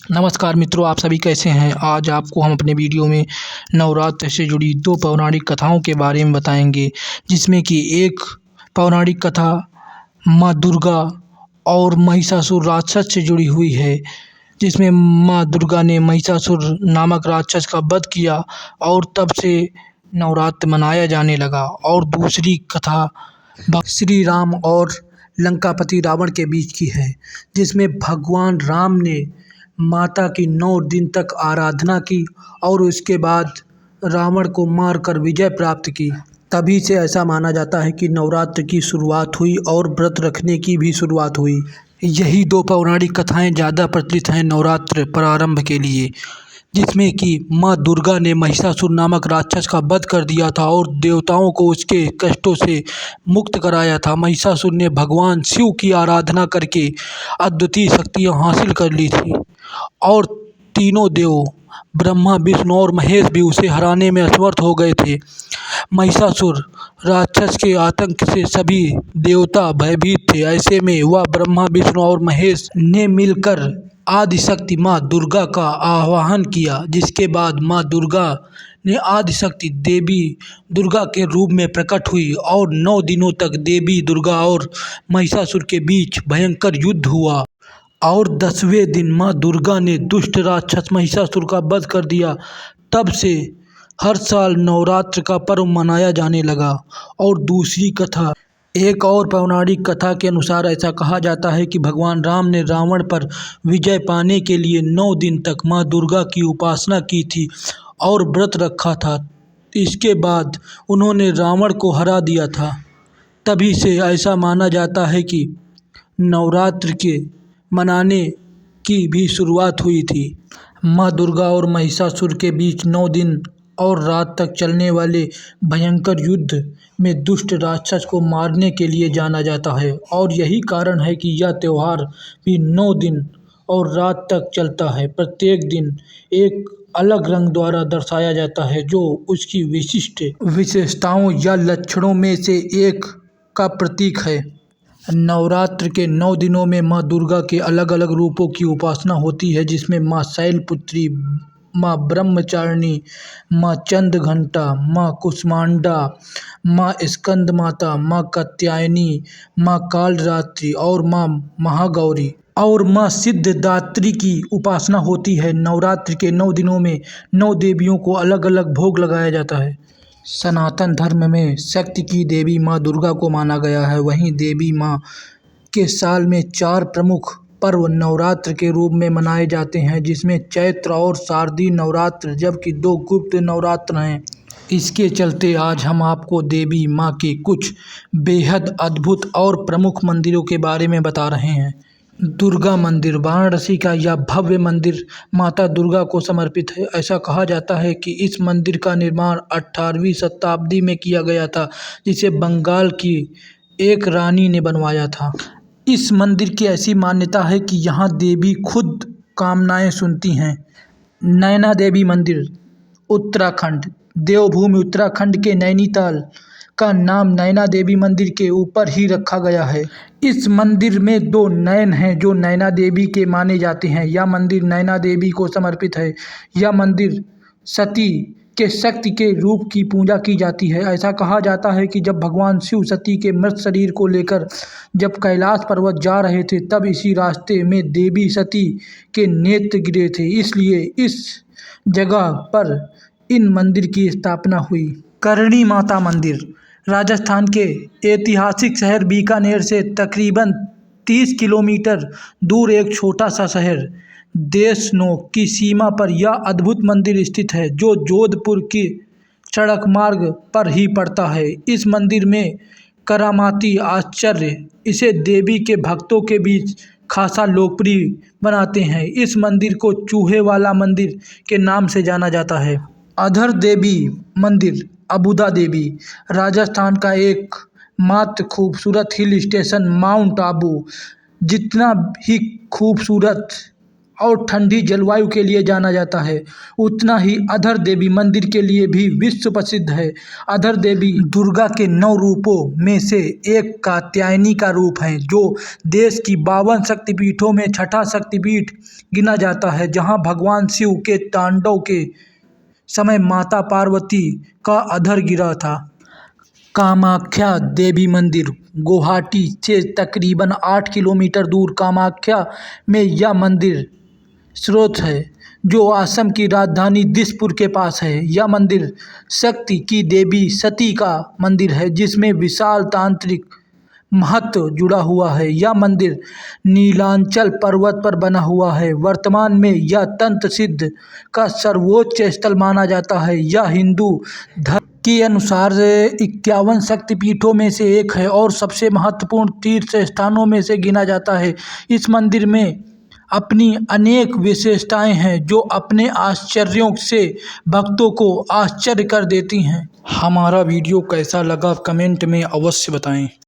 नमस्कार मित्रों, आप सभी कैसे हैं। आज आपको हम अपने वीडियो में नवरात्र से जुड़ी दो पौराणिक कथाओं के बारे में बताएंगे, जिसमें कि एक पौराणिक कथा माँ दुर्गा और महिषासुर राक्षस से जुड़ी हुई है, जिसमें माँ दुर्गा ने महिषासुर नामक राक्षस का वध किया और तब से नवरात्र मनाया जाने लगा। और दूसरी कथा श्री राम और लंकापति रावण के बीच की है, जिसमें भगवान राम ने माता की 9 दिन तक आराधना की और उसके बाद रावण को मारकर विजय प्राप्त की। तभी से ऐसा माना जाता है कि नवरात्र की शुरुआत हुई और व्रत रखने की भी शुरुआत हुई। यही दो पौराणिक कथाएं ज़्यादा प्रचलित हैं नवरात्र प्रारंभ के लिए, जिसमें कि माँ दुर्गा ने महिषासुर नामक राक्षस का वध कर दिया था और देवताओं को उसके कष्टों से मुक्त कराया था। महिषासुर ने भगवान शिव की आराधना करके अद्वितीय शक्तियाँ हासिल कर ली थी और तीनों देव ब्रह्मा, विष्णु और महेश भी उसे हराने में असमर्थ हो गए थे। महिषासुर राक्षस के आतंक से सभी देवता भयभीत थे। ऐसे में वह ब्रह्मा, विष्णु और महेश ने मिलकर आदिशक्ति माँ दुर्गा का आवाहन किया, जिसके बाद माँ दुर्गा ने आदिशक्ति देवी दुर्गा के रूप में प्रकट हुई और 9 दिनों तक देवी दुर्गा और महिषासुर के बीच भयंकर युद्ध हुआ। और 10वें दिन माँ दुर्गा ने दुष्ट राक्षस महिषासुर का वध कर दिया। तब से हर साल नवरात्र का पर्व मनाया जाने लगा। और दूसरी कथा, एक और पौराणिक कथा के अनुसार ऐसा कहा जाता है कि भगवान राम ने रावण पर विजय पाने के लिए 9 दिन तक माँ दुर्गा की उपासना की थी और व्रत रखा था। इसके बाद उन्होंने रावण को हरा दिया था। तभी से ऐसा माना जाता है कि नवरात्र के मनाने की भी शुरुआत हुई थी। माँ दुर्गा और महिषासुर के बीच 9 दिन और रात तक चलने वाले भयंकर युद्ध में दुष्ट राक्षस को मारने के लिए जाना जाता है और यही कारण है कि यह त्यौहार भी 9 दिन और रात तक चलता है। प्रत्येक दिन एक अलग रंग द्वारा दर्शाया जाता है, जो उसकी विशिष्ट विशेषताओं या लक्षणों में से एक का प्रतीक है। नवरात्र के 9 दिनों में माँ दुर्गा के अलग अलग रूपों की उपासना होती है, जिसमें माँ शैलपुत्री, माँ ब्रह्मचारिणी, माँ चंद्रघंटा, माँ कुष्मांडा, माँ स्कंद माता, माँ कात्यायनी, माँ कालरात्रि और माँ महागौरी और माँ सिद्धिदात्री की उपासना होती है। नवरात्र के 9 दिनों में 9 देवियों को अलग अलग भोग लगाया जाता है। सनातन धर्म में शक्ति की देवी माँ दुर्गा को माना गया है। वहीं देवी माँ के साल में 4 प्रमुख पर्व नवरात्र के रूप में मनाए जाते हैं, जिसमें चैत्र और शारदीय नवरात्र, जबकि 2 गुप्त नवरात्र हैं। इसके चलते आज हम आपको देवी माँ के कुछ बेहद अद्भुत और प्रमुख मंदिरों के बारे में बता रहे हैं। दुर्गा मंदिर वाराणसी का यह भव्य मंदिर माता दुर्गा को समर्पित है। ऐसा कहा जाता है कि इस मंदिर का निर्माण 18वीं शताब्दी में किया गया था, जिसे बंगाल की एक रानी ने बनवाया था। इस मंदिर की ऐसी मान्यता है कि यहाँ देवी खुद कामनाएं सुनती हैं। नैना देवी मंदिर, उत्तराखंड। देवभूमि उत्तराखंड के नैनीताल का नाम नैना देवी मंदिर के ऊपर ही रखा गया है। इस मंदिर में 2 नयन हैं जो नैना देवी के माने जाते हैं। यह मंदिर नैना देवी को समर्पित है। यह मंदिर सती के शक्ति के रूप की पूजा की जाती है। ऐसा कहा जाता है कि जब भगवान शिव सती के मृत शरीर को लेकर जब कैलाश पर्वत जा रहे थे, तब इसी रास्ते में देवी सती के नेत्र गिरे थे, इसलिए इस जगह पर इन मंदिर की स्थापना हुई। करणी माता मंदिर, राजस्थान के ऐतिहासिक शहर बीकानेर से तकरीबन 30 किलोमीटर दूर एक छोटा सा शहर देशनोक की सीमा पर यह अद्भुत मंदिर स्थित है, जो जोधपुर के सड़क मार्ग पर ही पड़ता है। इस मंदिर में करामाती आश्चर्य इसे देवी के भक्तों के बीच खासा लोकप्रिय बनाते हैं। इस मंदिर को चूहे वाला मंदिर के नाम से जाना जाता है। अधर देवी मंदिर, अबुदा देवी, राजस्थान का एक मात्र खूबसूरत हिल स्टेशन माउंट आबू जितना ही खूबसूरत और ठंडी जलवायु के लिए जाना जाता है, उतना ही अधर देवी मंदिर के लिए भी विश्व प्रसिद्ध है। अधर देवी दुर्गा के 9 रूपों में से एक कात्यायनी का रूप है, जो देश की 52 शक्तिपीठों में छठा शक्तिपीठ गिना जाता है, जहां भगवान शिव के तांडव के समय माता पार्वती का अधर गिरा था। कामाख्या देवी मंदिर गुवाहाटी से तकरीबन 8 किलोमीटर दूर कामाख्या में यह मंदिर स्रोत है, जो असम की राजधानी दिसपुर के पास है। यह मंदिर शक्ति की देवी सती का मंदिर है, जिसमें विशाल तांत्रिक महत्व जुड़ा हुआ है। यह मंदिर नीलांचल पर्वत पर बना हुआ है। वर्तमान में यह तंत्र सिद्ध का सर्वोच्च स्थल माना जाता है। यह हिंदू धर्म के अनुसार 51 शक्तिपीठों में से एक है और सबसे महत्वपूर्ण तीर्थ स्थानों में से गिना जाता है। इस मंदिर में अपनी अनेक विशेषताएं हैं, जो अपने आश्चर्यों से भक्तों को आश्चर्य कर देती हैं। हमारा वीडियो कैसा लगा कमेंट में अवश्य बताएं।